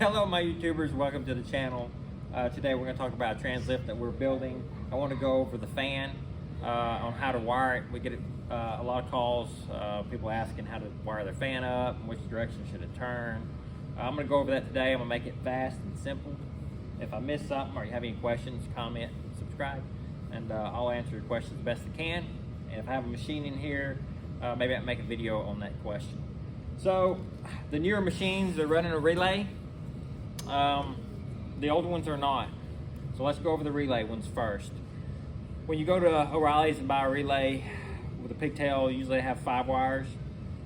Hello my YouTubers, welcome to the channel. Today we're going to talk about a Translift that we're building. I want to go over the fan on how to wire it. We get a lot of calls, people asking how to wire their fan up and which direction should it turn. I'm going to go over that today. I'm going to make it fast and simple. If I miss something or you have any questions, comment, subscribe, and I'll answer your questions the best I can. And if I have a machine in here, maybe I can make a video on that question. So the newer machines, they're running a relay. The older ones are not. So let's go over the relay ones first. When you go to O'Reilly's and buy a relay with a pigtail, usually they have 5 wires.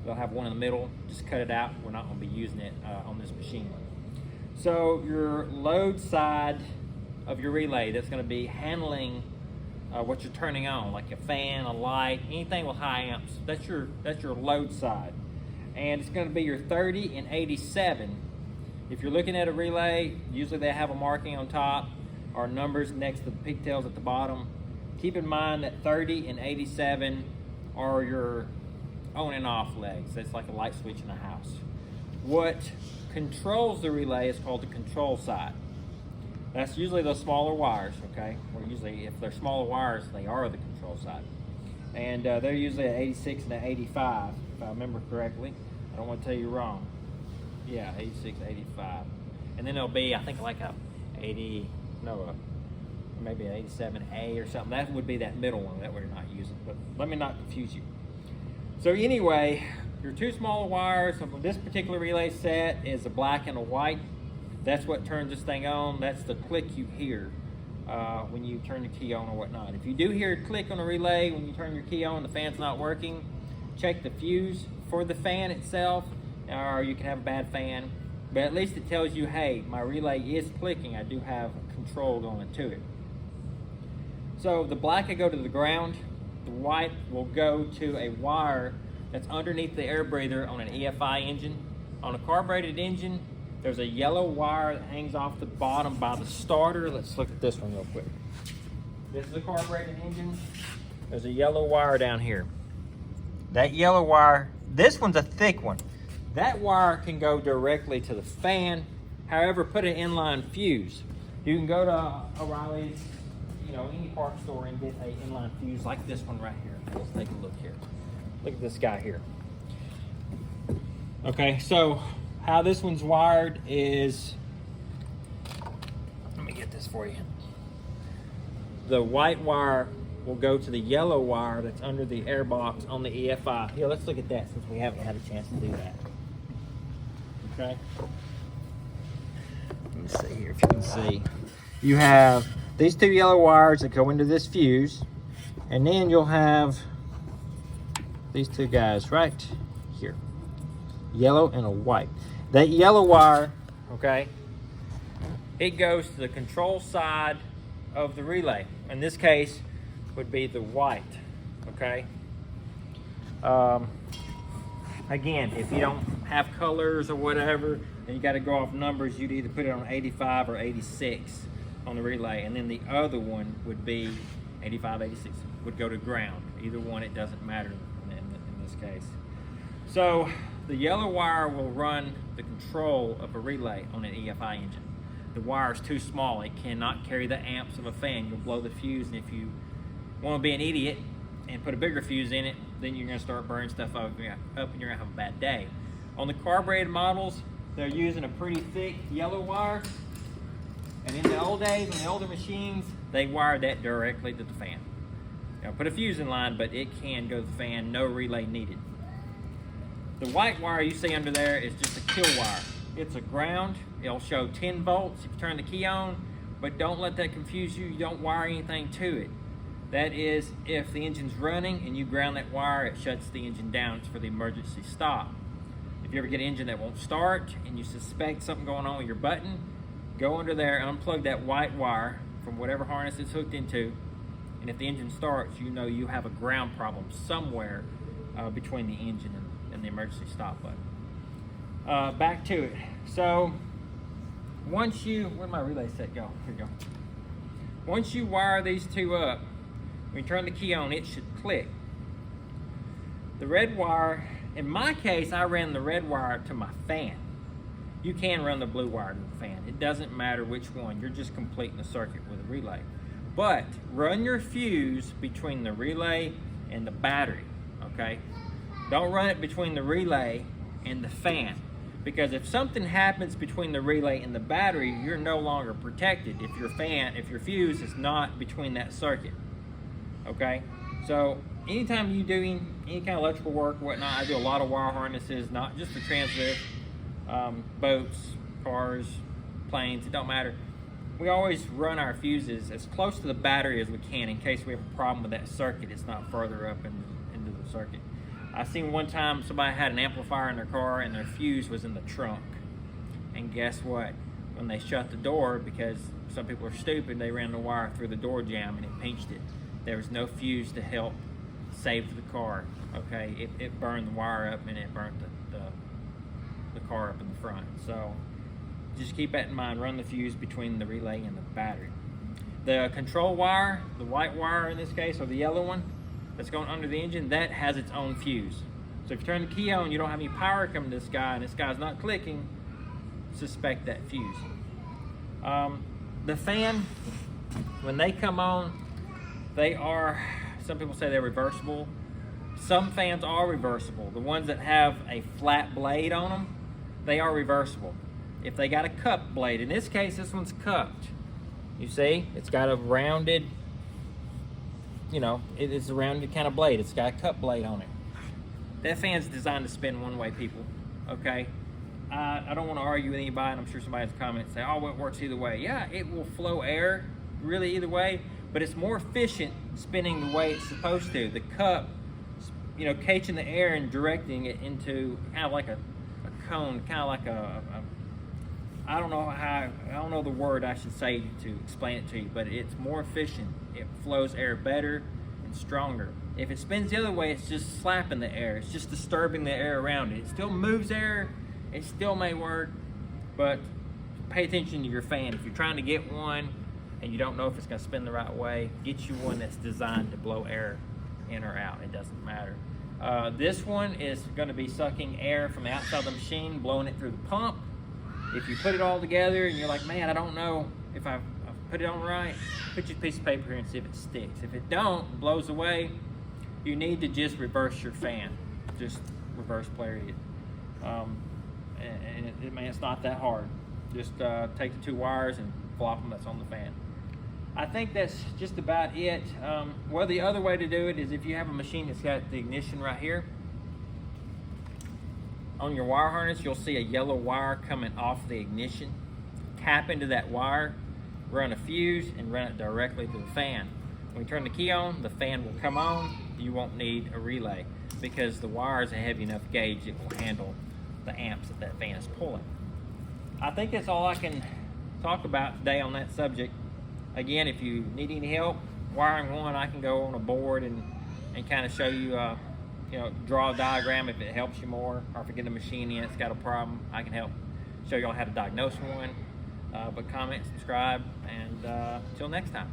They'll have one in the middle. Just cut it out. We're not going to be using it on this machine. So your load side of your relay that's going to be handling what you're turning on, like a fan, a light, anything with high amps. That's your load side, and it's going to be your 30 and 87. If you're looking at a relay, usually they have a marking on top or numbers next to the pigtails at the bottom. Keep in mind that 30 and 87 are your on and off legs. That's like a light switch in a house. What controls the relay is called the control side. That's usually those smaller wires, okay? Or usually if they're smaller wires, they are the control side. And they're usually at 86 and at 85, if I remember correctly. I don't want to tell you wrong. Yeah, 86, 85. And then there'll be, I think, like a maybe an 87A or something. That would be that middle one that we're not using, but let me not confuse you. So anyway, your 2 smaller wires of this particular relay set is a black and a white. That's what turns this thing on. That's the click you hear when you turn the key on or whatnot. If you do hear a click on a relay when you turn your key on, the fan's not working, check the fuse for the fan itself, or you can have a bad fan, but at least it tells you, hey, my relay is clicking. I do have control going to it. So the black will go to the ground. The white will go to a wire that's underneath the air breather on an EFI engine. On a carbureted engine, there's a yellow wire that hangs off the bottom by the starter. Let's look at this one real quick. This is a carbureted engine. There's a yellow wire down here. That yellow wire, this one's a thick one. That wire can go directly to the fan. However, put an inline fuse. You can go to O'Reilly's, any parts store and get an inline fuse like this one right here. Let's take a look here. Look at this guy here. Okay, so how this one's wired is, let me get this for you. The white wire will go to the yellow wire that's under the air box on the EFI. Here, let's look at that since we haven't had a chance to do that. Okay. Let me see here if you can see. You have these 2 yellow wires that go into this fuse, and then you'll have these 2 guys right here, yellow and a white. That yellow wire, okay, it goes to the control side of the relay. In this case, would be the white, okay? Again, if you don't have colors or whatever, and you got to go off numbers, you'd either put it on 85 or 86 on the relay, and then the other one would be 85, 86, would go to ground. Either one, it doesn't matter in this case. So the yellow wire will run the control of a relay on an EFI engine. The wire is too small. It cannot carry the amps of a fan. You'll blow the fuse, and if you want to be an idiot and put a bigger fuse in it, then you're going to start burning stuff up and you're going to have a bad day. On the carbureted models, they're using a pretty thick yellow wire, and in the old days, on the older machines, they wired that directly to the fan. Put a fuse in line, but it can go to the fan, no relay needed. The white wire you see under there is just a kill wire. It's a ground. It'll show 10 volts if you turn the key on, but don't let that confuse you. You don't wire anything to it. That is, if the engine's running and you ground that wire, it shuts the engine down. It's for the emergency stop. If you ever get an engine that won't start and you suspect something going on with your button, go under there, unplug that white wire from whatever harness it's hooked into, and if the engine starts, you know you have a ground problem somewhere between the engine and the emergency stop button. Back to it. So once you, where'd my relay set go? Here we go. Once you wire these 2 up, when you turn the key on, it should click. The red wire, in my case, I ran the red wire to my fan. you can run the blue wire to the fan. It doesn't matter which one. You're just completing the circuit with a relay. But run your fuse between the relay and the battery, okay? Don't run it between the relay and the fan, because if something happens between the relay and the battery, you're no longer protected if your fuse is not between that circuit, okay? So anytime you're doing any kind of electrical work, whatnot, I do a lot of wire harnesses, not just for Translift, boats, cars, planes, it don't matter. We always run our fuses as close to the battery as we can in case we have a problem with that circuit. It's not further up into the circuit. I seen one time somebody had an amplifier in their car and their fuse was in the trunk. And guess what? When they shut the door, because some people are stupid, they ran the wire through the door jamb and it pinched it. There was no fuse to help save the car, okay? It burned the wire up and it burnt the car up in the front. So just keep that in mind. Run the fuse between the relay and the battery. The control wire, the white wire in this case, or the yellow one that's going under the engine, that has its own fuse. So if you turn the key on, you don't have any power coming to this guy and this guy's not clicking, suspect that fuse. The fan, when they come on, they are, some people say they're reversible. Some fans are reversible. The ones that have a flat blade on them, they are reversible. If they got a cup blade, in this case, this one's cupped. You see, it's got a rounded, you know, it's a rounded kind of blade. It's got a cup blade on it. That fan's designed to spin one way, people, okay? I don't want to argue with anybody, and I'm sure somebody has comments say, oh, it works either way. Yeah, it will flow air really either way, but it's more efficient spinning the way it's supposed to. The cup, you know, catching the air and directing it into kind of like a cone, kind of like I don't know the word I should say to explain it to you, but it's more efficient. It flows air better and stronger. If it spins the other way, it's just slapping the air. It's just disturbing the air around it. It still moves air. It still may work, but pay attention to your fan. If you're trying to get one and you don't know if it's going to spin the right way, get you one that's designed to blow air in or out. It doesn't matter. This one is going to be sucking air from the outside of the machine, blowing it through the pump. If you put it all together and you're like, man, I don't know if I've put it on right, put your piece of paper here and see if it sticks. If it don't, blows away, you need to just reverse your fan. Just reverse period. It's not that hard. Just take the two wires and flop them that's on the fan. I think that's just about it. Well, the other way to do it is if you have a machine that's got the ignition right here, on your wire harness, you'll see a yellow wire coming off the ignition. Tap into that wire, run a fuse, and run it directly to the fan. When you turn the key on, the fan will come on. You won't need a relay because the wire is a heavy enough gauge it will handle the amps that fan is pulling. I think that's all I can talk about today on that subject. Again, if you need any help wiring one, I can go on a board and kind of show you, you know, draw a diagram if it helps you more, or if you get a machine in, it's got a problem, I can help show y'all how to diagnose one. But comment, subscribe, and until next time.